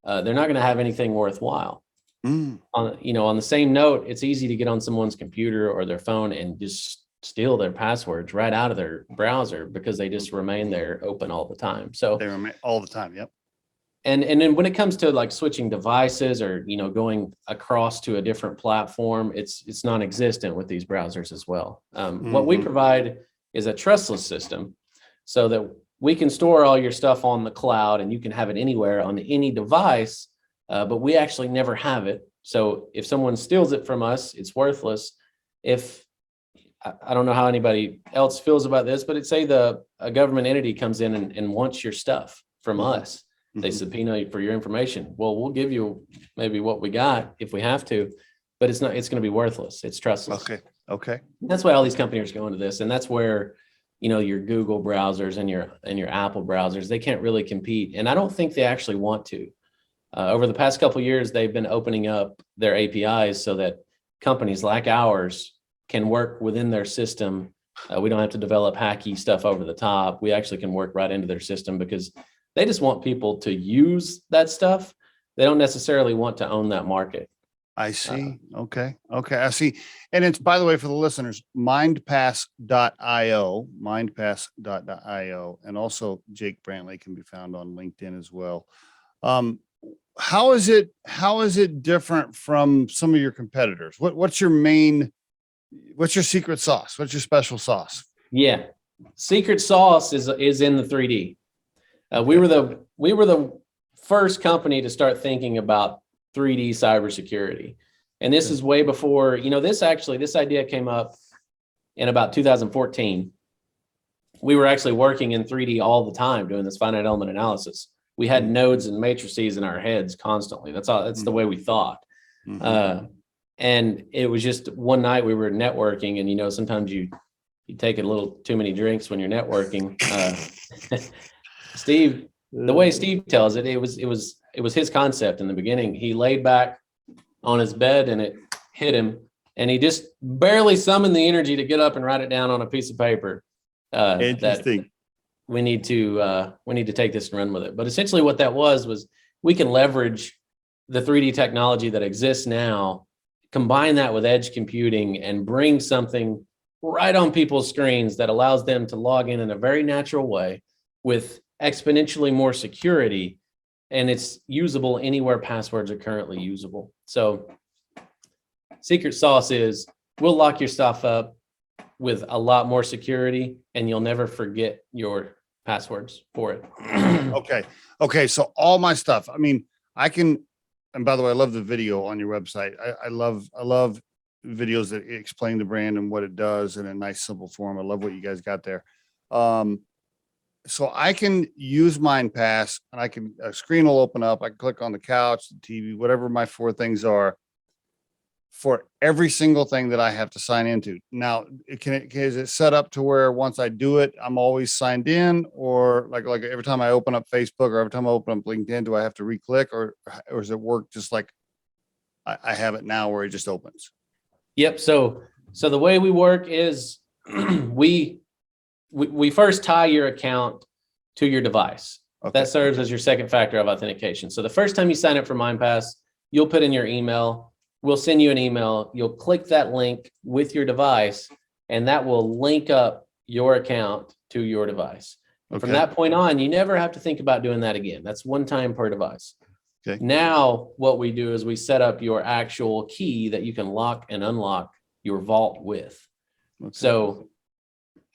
Speaker 3: they're not going to have anything worthwhile. On the same note, it's easy to get on someone's computer or their phone and just steal their passwords right out of their browser because they just remain there open all the time. So
Speaker 1: They remain all the time. Yep.
Speaker 3: And then when it comes to like switching devices or, going across to a different platform, it's non-existent with these browsers as well. What we provide is a trustless system so that we can store all your stuff on the cloud and you can have it anywhere on any device, but we actually never have it. So if someone steals it from us, it's worthless. If I don't know how anybody else feels about this, but say a government entity comes in and wants your stuff from us. They subpoena you for your information. Well, we'll give you maybe what we got if we have to, but it's going to be worthless. It's trustless.
Speaker 1: Okay.
Speaker 3: That's why all these companies are going to this. And that's where, your Google browsers and your Apple browsers, they can't really compete. And I don't think they actually want to. Over the past couple of years, they've been opening up their APIs so that companies like ours can work within their system. We don't have to develop hacky stuff over the top. We actually can work right into their system because they just want people to use that stuff. They don't necessarily want to own that market.
Speaker 1: I see. Okay. I see. And it's, by the way, for the listeners, mindpass.io, mindpass.io, and also Jake Brantley can be found on LinkedIn as well. How is it different from some of your competitors? What's your secret sauce? What's your special sauce?
Speaker 3: Yeah. Secret sauce is in the 3D. We were the first company to start thinking about 3D cybersecurity. And this is way before, this idea came up in about 2014. We were actually working in 3D all the time doing this finite element analysis. We had nodes and matrices in our heads constantly. That's the way we thought. And it was just one night we were networking and, sometimes you take a little too many drinks when you're networking. Steve, the way Steve tells it, it was his concept in the beginning. He laid back on his bed and it hit him and he just barely summoned the energy to get up and write it down on a piece of paper.
Speaker 1: Interesting.
Speaker 3: That we need to take this and run with it. But essentially what that was we can leverage the 3D technology that exists now, combine that with edge computing and bring something right on people's screens that allows them to log in a very natural way with exponentially more security, and it's usable anywhere passwords are currently usable. So secret sauce is we'll lock your stuff up with a lot more security and you'll never forget your passwords for it.
Speaker 1: Okay. So all my stuff, I can, and by the way, I love the video on your website. I love videos that explain the brand and what it does in a nice, simple form. I love what you guys got there. So I can use Mindpass and a screen will open up. I can click on the couch, the TV, whatever my 4 things are for every single thing that I have to sign into. Now, is it set up to where once I do it, I'm always signed in, or like every time I open up Facebook or every time I open up LinkedIn, do I have to re-click or does it work just like I have it now where it just opens?
Speaker 3: Yep. So the way we work is we first tie your account to your device. Okay. That serves as your second factor of authentication. So the first time you sign up for Mindpass, you'll put in your email. We'll send you an email. You'll click that link with your device, and that will link up your account to your device. Okay. From that point on, you never have to think about doing that again. That's one time per device. Okay. Now, what we do is we set up your actual key that you can lock and unlock your vault with. Okay. So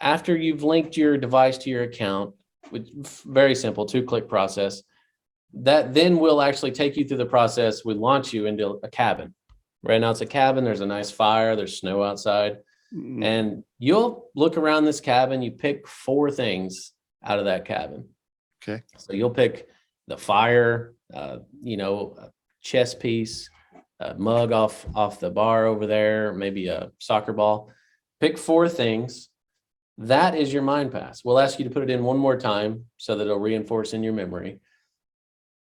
Speaker 3: after you've linked your device to your account, which very simple 2-click process, that then will actually take you through the process. We launch you into a cabin. Right now it's a cabin. There's a nice fire. There's snow outside. And you'll look around this cabin. You pick 4 things out of that cabin. Okay. So you'll pick the fire, a chess piece, a mug off the bar over there, maybe a soccer ball. Pick 4 things. That is your Mindpass. We'll ask you to put it in one more time so that it'll reinforce in your memory.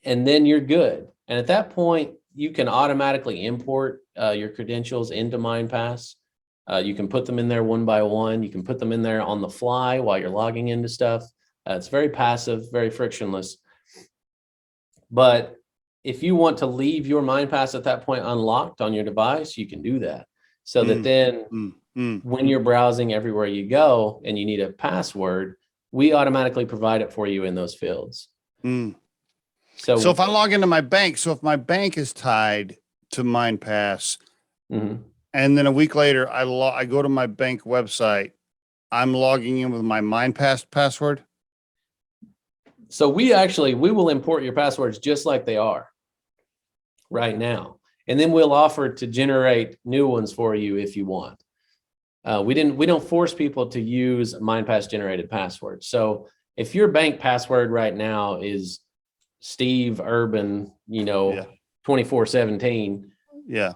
Speaker 3: And then you're good. And at that point, you can automatically import your credentials into Mindpass. You can put them in there one by one. You can put them in there on the fly while you're logging into stuff. It's very passive, very frictionless. But if you want to leave your Mindpass at that point unlocked on your device, you can do that. So that then when you're browsing everywhere you go and you need a password, we automatically provide it for you in those fields. So
Speaker 1: if I log into my bank, so if my bank is tied to Mindpass, and then a week later I go to my bank website, I'm logging in with my Mindpass password.
Speaker 3: So we will import your passwords just like they are right now. And then we'll offer to generate new ones for you if you want. We don't force people to use Mindpass generated passwords. So if your bank password right now is Steve Urban, 2417.
Speaker 1: Yeah.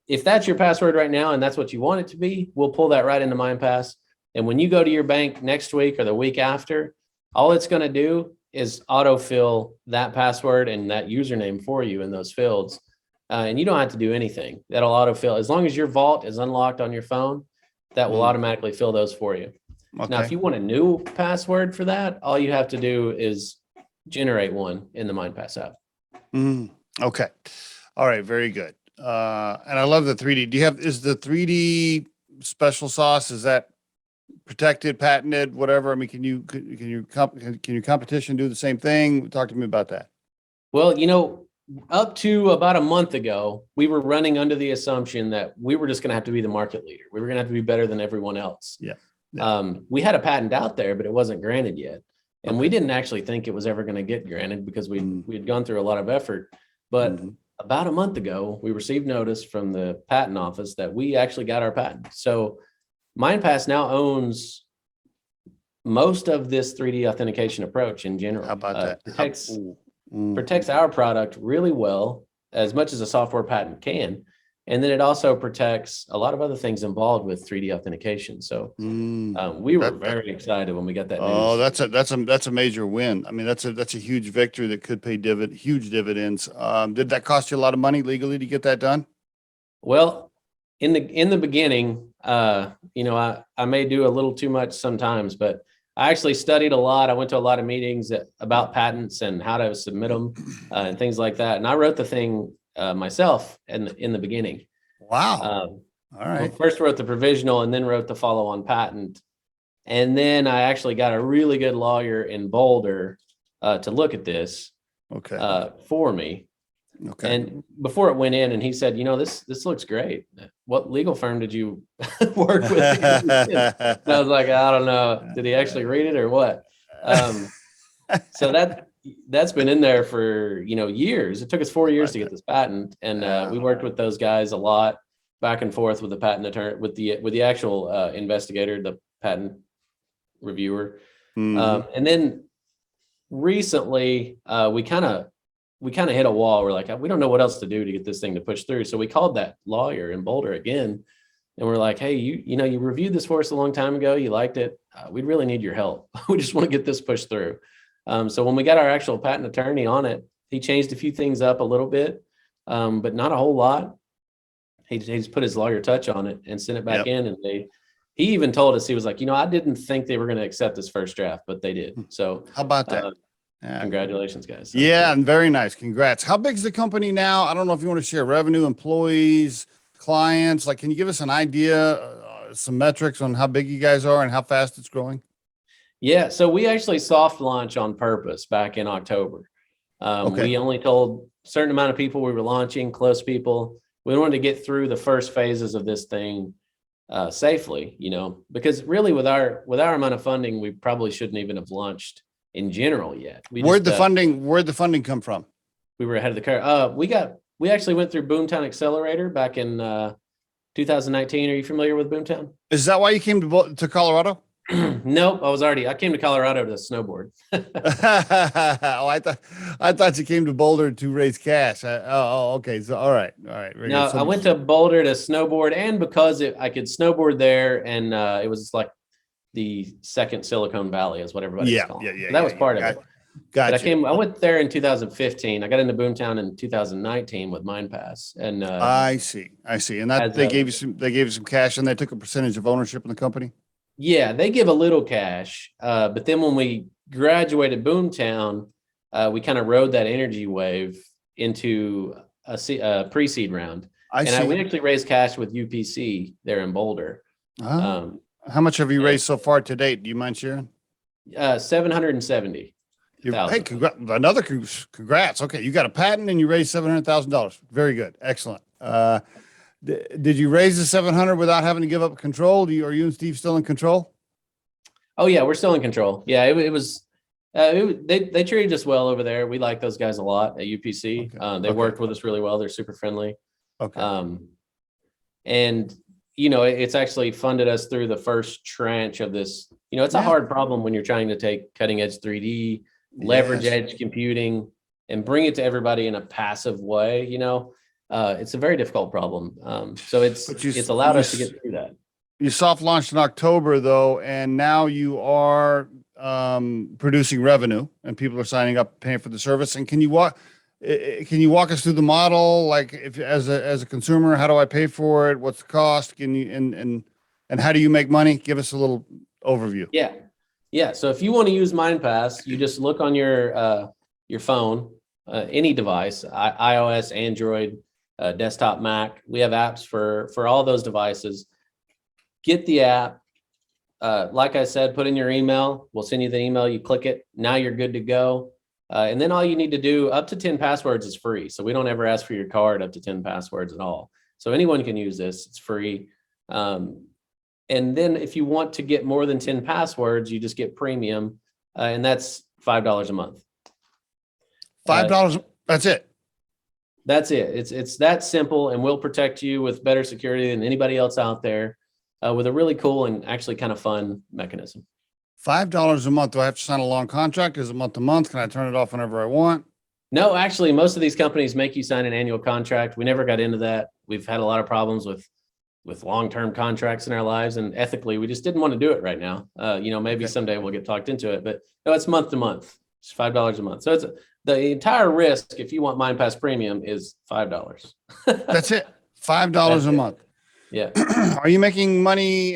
Speaker 3: If that's your password right now and that's what you want it to be, we'll pull that right into Mindpass. And when you go to your bank next week or the week after, all it's going to do is autofill that password and that username for you in those fields. And you don't have to do anything. That'll autofill. As long as your vault is unlocked on your phone, that will automatically fill those for you. Okay. Now, if you want a new password for that, all you have to do is generate one in the Mindpass app.
Speaker 1: Okay. All right. Very good. And I love the 3D. Is the 3D special sauce, is that protected, patented, whatever? I mean, can your competition do the same thing? Talk to me about that.
Speaker 3: Well, up to about a month ago, we were running under the assumption that we were just going to have to be the market leader. We were going to have to be better than everyone else.
Speaker 1: Yeah.
Speaker 3: We had a patent out there, but it wasn't granted yet. And we didn't actually think it was ever going to get granted because we had gone through a lot of effort. But about a month ago, we received notice from the patent office that we actually got our patent. So Mindpass now owns most of this 3D authentication approach in general.
Speaker 1: How about that?
Speaker 3: Protects our product really well, as much as a software patent can. And then it also protects a lot of other things involved with 3D authentication. So we were very excited when we got that news.
Speaker 1: Oh, that's a major win. I mean, that's a huge victory that could pay huge dividends. Did that cost you a lot of money legally to get that done?
Speaker 3: Well, in the beginning, I may do a little too much sometimes, but I actually studied a lot. I went to a lot of meetings about patents and how to submit them and things like that. And I wrote the thing myself in the beginning.
Speaker 1: Wow. All right.
Speaker 3: First wrote the provisional and then wrote the follow-on patent. And then I actually got a really good lawyer in Boulder to look at this for me.
Speaker 1: Okay.
Speaker 3: And before it went in, and he said, this looks great. What legal firm did you work with? And I was like, I don't know. Did he actually read it or what? So that's been in there for, years. It took us 4 years to get this patent. And we worked with those guys a lot, back and forth with the patent attorney, with the actual investigator, the patent reviewer. And then recently we kind of hit a wall. We're like, we don't know what else to do to get this thing to push through. So we called that lawyer in Boulder again. And we're like, hey, you reviewed this for us a long time ago. You liked it. We'd really need your help. We just want to get this pushed through. So when we got our actual patent attorney on it, he changed a few things up a little bit, but not a whole lot. He just put his lawyer touch on it and sent it back in. And he even told us, he was like, I didn't think they were going to accept this first draft, but they did. So
Speaker 1: how about that?
Speaker 3: Congratulations, guys.
Speaker 1: Yeah, and very nice. Congrats. How big is the company now? I don't know if you want to share revenue, employees, clients. Like, can you give us an idea, some metrics on how big you guys are and how fast it's growing?
Speaker 3: Yeah, so we actually soft launch on purpose back in October. We only told a certain amount of people we were launching, close people. We wanted to get through the first phases of this thing safely, because really with our amount of funding, we probably shouldn't even have launched in general yet. Where'd the funding come from? We were ahead of the curve. We actually went through Boomtown Accelerator back in 2019. Are you familiar with Boomtown?
Speaker 1: Is that why you came to Colorado?
Speaker 3: Nope. I came to Colorado to snowboard.
Speaker 1: I thought you came to Boulder to raise cash. Okay. So, all right.
Speaker 3: No, I went to Boulder to snowboard, and because I could snowboard there, and it was like the second Silicon Valley is what everybody's
Speaker 1: Yeah,
Speaker 3: calling
Speaker 1: yeah,
Speaker 3: it.
Speaker 1: yeah.
Speaker 3: So that was part of it. But
Speaker 1: Gotcha.
Speaker 3: I went there in 2015. I got into Boomtown in 2019 with Mindpass. And
Speaker 1: I see. And that
Speaker 3: as
Speaker 1: they
Speaker 3: a,
Speaker 1: gave you some cash and they took a percentage of ownership in the company.
Speaker 3: yeah, they give a little cash. But then when we graduated Boomtown, we kind of rode that energy wave into a pre-seed round.
Speaker 1: I see.
Speaker 3: We actually raised cash with UPC there in Boulder.
Speaker 1: How much have you raised so far to date? Do you mind sharing?
Speaker 3: 770.
Speaker 1: Hey, congrats. Okay, you got a patent and you raised $700,000. Very good, excellent. Did you raise the 700 without having to give up control? Are you and Steve still in control?
Speaker 3: Oh yeah, we're still in control. Yeah, it was. They treated us well over there. We like those guys a lot at UPC.
Speaker 1: Okay.
Speaker 3: They worked with us really well. They're super friendly.
Speaker 1: Okay.
Speaker 3: And it's actually funded us through the first tranche of this. It's a hard problem when you're trying to take cutting edge 3D, leverage edge computing, and bring it to everybody in a passive way. It's a very difficult problem. So it's allowed us to get through that.
Speaker 1: You soft launched in October though, and now you are producing revenue, and people are signing up, paying for the service. And can you walk us through the model? Like, if as a consumer, how do I pay for it? What's the cost? Can you and how do you make money? Give us a little overview.
Speaker 3: Yeah. So if you want to use Mindpass, you just look on your phone, any device, iOS, Android, desktop, Mac. We have apps for all those devices. Get the app. Like I said, put in your email. We'll send you the email. You click it. Now you're good to go. And then all you need to do, up to 10 passwords is free. So we don't ever ask for your card up to 10 passwords at all. So anyone can use this. It's free. And then if you want to get more than 10 passwords, you just get premium. And that's $5 a month.
Speaker 1: $5. That's it.
Speaker 3: That's it. It's that simple, and we'll protect you with better security than anybody else out there, with a really cool and actually kind of fun mechanism.
Speaker 1: $5 a month. Do I have to sign a long contract? Is it month to month? Can I turn it off whenever I want?
Speaker 3: No, actually, most of these companies make you sign an annual contract. We never got into that. We've had a lot of problems with long-term contracts in our lives, and ethically, we just didn't want to do it right now. Maybe someday we'll get talked into it, but no, it's month to month. It's $5 a month. So it's the entire risk, if you want Mindpass Premium, is $5.
Speaker 1: That's it. $5 a month.
Speaker 3: Yeah.
Speaker 1: Are you making money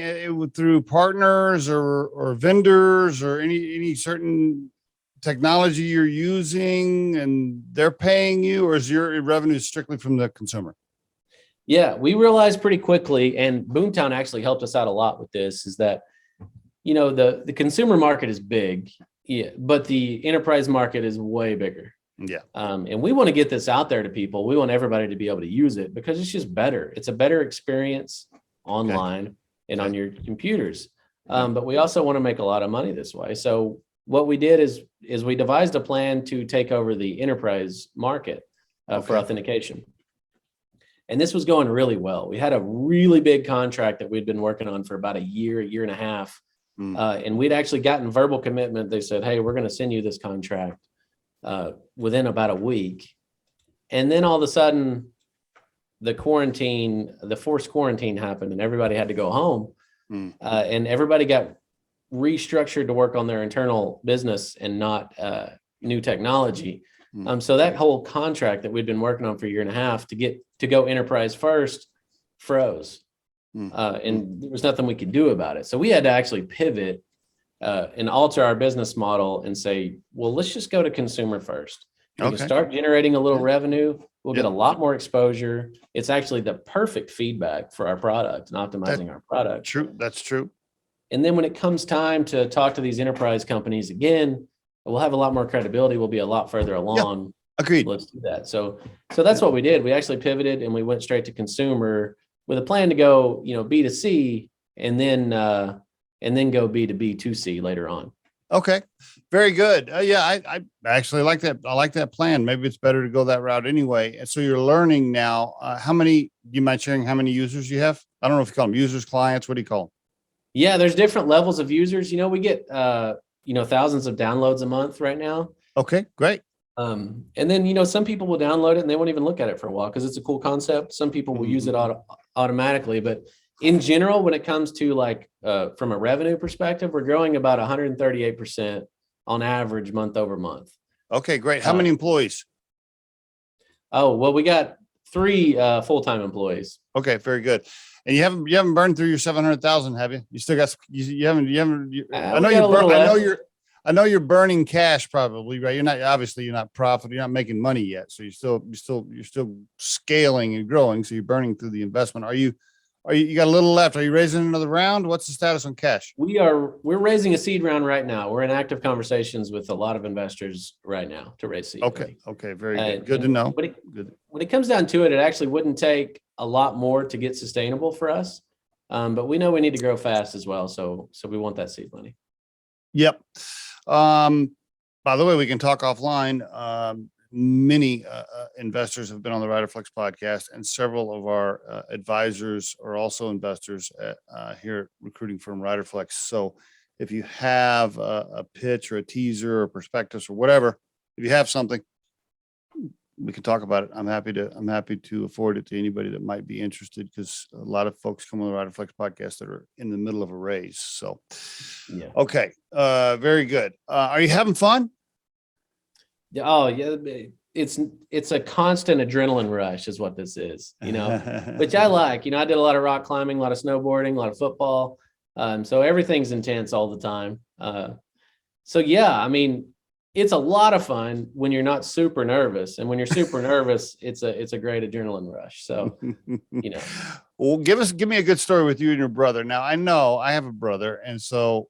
Speaker 1: through partners or vendors or any certain technology you're using and they're paying you, or is your revenue strictly from the consumer?
Speaker 3: Yeah, we realized pretty quickly, and Boomtown actually helped us out a lot with this, is that, the consumer market is big, but the enterprise market is way bigger.
Speaker 1: Yeah.
Speaker 3: And we want to get this out there to people. We want everybody to be able to use it because it's just better. It's a better experience online and on your computers. But we also want to make a lot of money this way. So what we did is we devised a plan to take over the enterprise market for authentication. And this was going really well. We had a really big contract that we'd been working on for about a year and a half. And we'd actually gotten verbal commitment. They said, hey, we're going to send you this contract within about a week. And then all of a sudden, the forced quarantine happened, and everybody had to go home. And everybody got restructured to work on their internal business and not new technology. So that whole contract that we'd been working on for a year and a half to go enterprise first froze. And there was nothing we could do about it. So we had to actually pivot and alter our business model and say, well, let's just go to consumer first. We can start generating a little revenue. We'll get a lot more exposure. It's actually the perfect feedback for our product and optimizing our product.
Speaker 1: True. That's true.
Speaker 3: And then when it comes time to talk to these enterprise companies again, we'll have a lot more credibility. We'll be a lot further along.
Speaker 1: Agreed.
Speaker 3: Let's do that. So that's what we did. We actually pivoted and we went straight to consumer with a plan to go, B2C and then go B2B2C later on.
Speaker 1: Okay. Very good. I actually like that. I like that plan. Maybe it's better to go that route anyway. And so you're learning now. Do you mind sharing how many users you have? I don't know if you call them users, clients. What do you call them?
Speaker 3: Yeah, there's different levels of users. We get, thousands of downloads a month right now.
Speaker 1: Okay, great.
Speaker 3: And then, some people will download it and they won't even look at it for a while because it's a cool concept. Some people will use it automatically, but in general, when it comes to like from a revenue perspective, we're growing about 138% on average month over month.
Speaker 1: Okay, great. How many employees?
Speaker 3: Oh, well, we got 3 full-time employees.
Speaker 1: Okay, very good. And you haven't burned through your 700,000, have you? You still got you haven't I know I know you're burning cash probably, right? You're not profitable, you're not making money yet. So you're still scaling and growing. So you're burning through the investment. You got a little left? Are you raising another round? What's the status on cash?
Speaker 3: We're raising a seed round right now. We're in active conversations with a lot of investors right now to raise seed.
Speaker 1: Okay. Very good. Good to know.
Speaker 3: When it comes down to it, it actually wouldn't take a lot more to get sustainable for us. But we know we need to grow fast as well. So we want that seed money.
Speaker 1: Yep. By the way, we can talk offline. Many investors have been on the Riderflex podcast, and several of our advisors are also investors here at recruiting firm Riderflex. So if you have a pitch or a teaser or prospectus or whatever, if you have something, we can talk about it. I'm happy to afford it to anybody that might be interested, because a lot of folks come on the Riderflex podcast that are in the middle of a raise. So,
Speaker 3: yeah.
Speaker 1: Okay. Very good. Are you having fun?
Speaker 3: Oh yeah. It's a constant adrenaline rush is what this is, which I like. I did a lot of rock climbing, a lot of snowboarding, a lot of football. So everything's intense all the time. So yeah, I mean, it's a lot of fun when you're not super nervous, and when you're super nervous, it's a great adrenaline rush. So,
Speaker 1: Well, give me a good story with you and your brother. Now, I know I have a brother, and so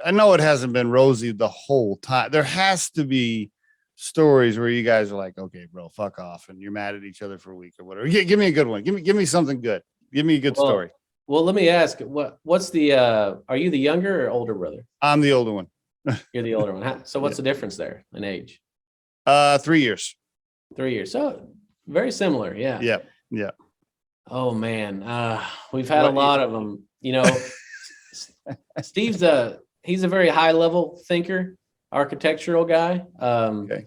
Speaker 1: I know it hasn't been rosy the whole time. There has to be stories where you guys are like, okay, bro, fuck off, and you're mad at each other for a week or whatever. Give me a good one. Give me something good. Give me a good story.
Speaker 3: Well, let me ask, what's the are you the younger or older brother?
Speaker 1: I'm the older one.
Speaker 3: You're the older one. So what's the difference there in age?
Speaker 1: 3 years.
Speaker 3: 3 years. So very similar. Yeah.
Speaker 1: Yeah.
Speaker 3: Oh man. We've had a lot of them, Steve's he's a very high level thinker, architectural guy.
Speaker 1: Okay.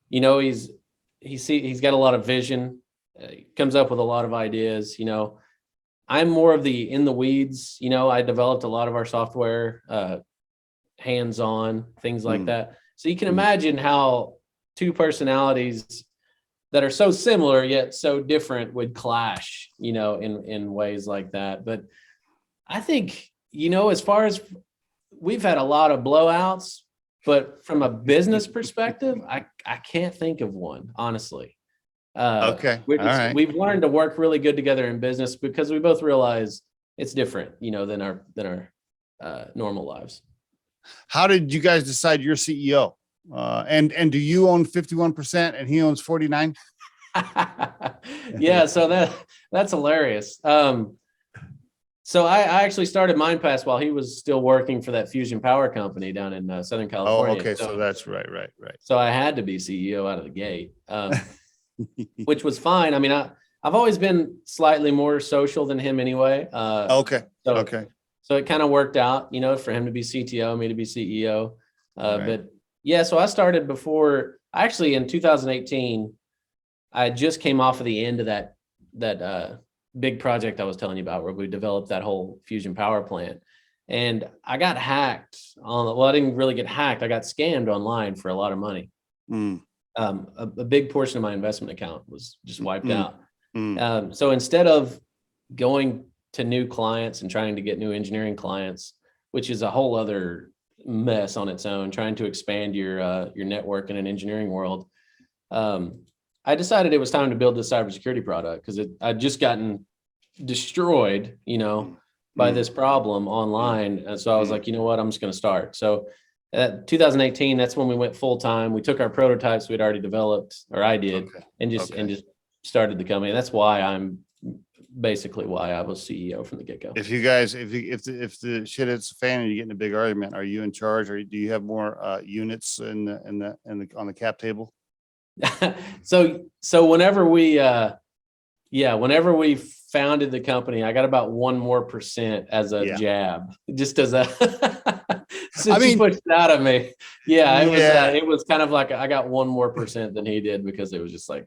Speaker 3: He's got a lot of vision. He comes up with a lot of ideas. I'm more of the in the weeds. I developed a lot of our software, hands-on, things like that. So you can imagine how 2 personalities that are so similar yet so different would clash, in ways like that. But I think, as far as we've had a lot of blowouts, but from a business perspective, I can't think of one, honestly.
Speaker 1: Okay.
Speaker 3: We've learned to work really good together in business because we both realize it's different, than our normal lives.
Speaker 1: How did you guys decide you're CEO? And do you own 51% and he owns 49?
Speaker 3: Yeah, so that's hilarious. So I actually started Mindpass while he was still working for that Fusion Power company down in Southern California.
Speaker 1: Oh, okay. So that's right.
Speaker 3: So I had to be CEO out of the gate, which was fine. I mean, I've always been slightly more social than him anyway.
Speaker 1: Okay.
Speaker 3: So it kind of worked out, for him to be CTO, me to be CEO.
Speaker 1: Right.
Speaker 3: But yeah, so I started actually in 2018, I just came off of the end of that big project I was telling you about, where we developed that whole fusion power plant. And I got hacked I didn't really get hacked. I got scammed online for a lot of money. A big portion of my investment account was just wiped out. So instead of going to new clients and trying to get new engineering clients, which is a whole other mess on its own, trying to expand your network in an engineering world, I decided it was time to build this cybersecurity product because I'd just gotten destroyed, by this problem online. And so I was like, you know what, I'm just going to start. So 2018, that's when we went full time. We took our prototypes we'd already developed, or I did, and just started the company. That's why basically why I was CEO from the get-go.
Speaker 1: If you guys, if the shit hits the fan and you get in a big argument, are you in charge, or do you have more units on the cap table?
Speaker 3: So whenever we founded the company, I got about 1% as a jab, just as a since you pushed it out of me. It was kind of like I got 1% more than he did, because it was just like,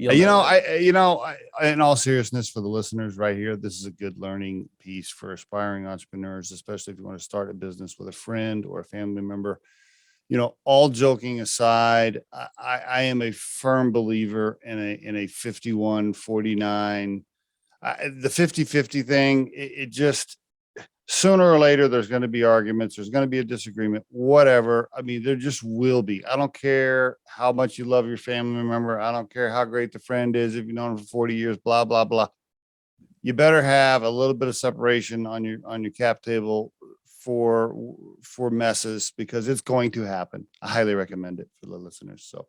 Speaker 3: You'll
Speaker 1: You
Speaker 3: know
Speaker 1: know,
Speaker 3: that.
Speaker 1: in all seriousness for the listeners right here, this is a good learning piece for aspiring entrepreneurs, especially if you want to start a business with a friend or a family member. All joking aside, I am a firm believer in a 51-49, the 50-50 thing. It just, sooner or later, there's going to be arguments. There's going to be a disagreement, whatever. I mean, there just will be. I don't care how much you love your family member. I don't care how great the friend is. If you've known them for 40 years, blah, blah, blah. You better have a little bit of separation on your cap table for messes, because it's going to happen. I highly recommend it for the listeners. So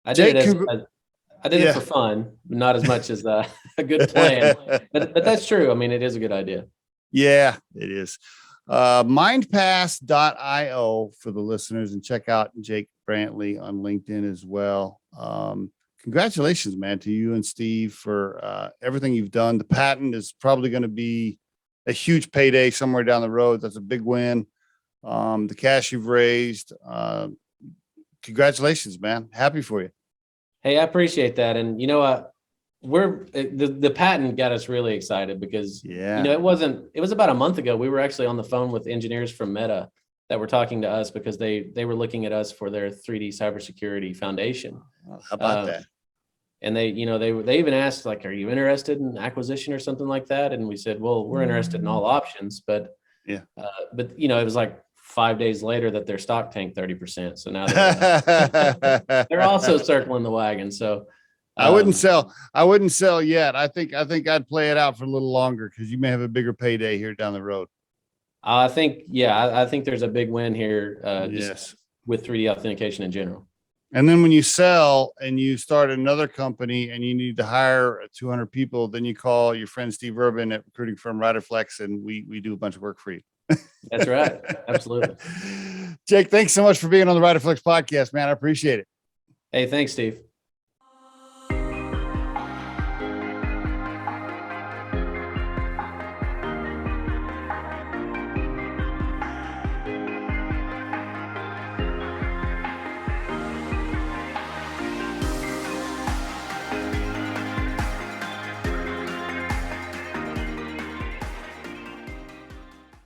Speaker 3: I did it
Speaker 1: Jake,
Speaker 3: I did it for fun, not as much as a good plan. But that's true. I mean, it is a good idea.
Speaker 1: Yeah, it is. Mindpass.io for the listeners, and check out Jake Brantley on LinkedIn as well. Congratulations, man, to you and Steve for everything you've done. The patent is probably going to be a huge payday somewhere down the road. That's a big win. The cash you've raised, congratulations, man. Happy for you.
Speaker 3: Hey, I appreciate that. And the patent got us really excited because, it was about a month ago. We were actually on the phone with engineers from Meta that were talking to us because they were looking at us for their 3D cybersecurity foundation.
Speaker 1: How about that?
Speaker 3: And they even asked, like, are you interested in acquisition or something like that? And we said, well, we're interested in all options, but it was like 5 days later that their stock tanked 30%. So now they're also circling the wagon. So
Speaker 1: I wouldn't sell yet. I think I'd play it out for a little longer, because you may have a bigger payday here down the road.
Speaker 3: I think there's a big win here. Just with 3D authentication in general.
Speaker 1: And then when you sell and you start another company and you need to hire 200 people, then you call your friend Steve Urban at recruiting firm Riderflex, and we do a bunch of work for you.
Speaker 3: That's right. Absolutely.
Speaker 1: Jake, thanks so much for being on the Riderflex podcast, man. I appreciate it.
Speaker 3: Hey, thanks, Steve.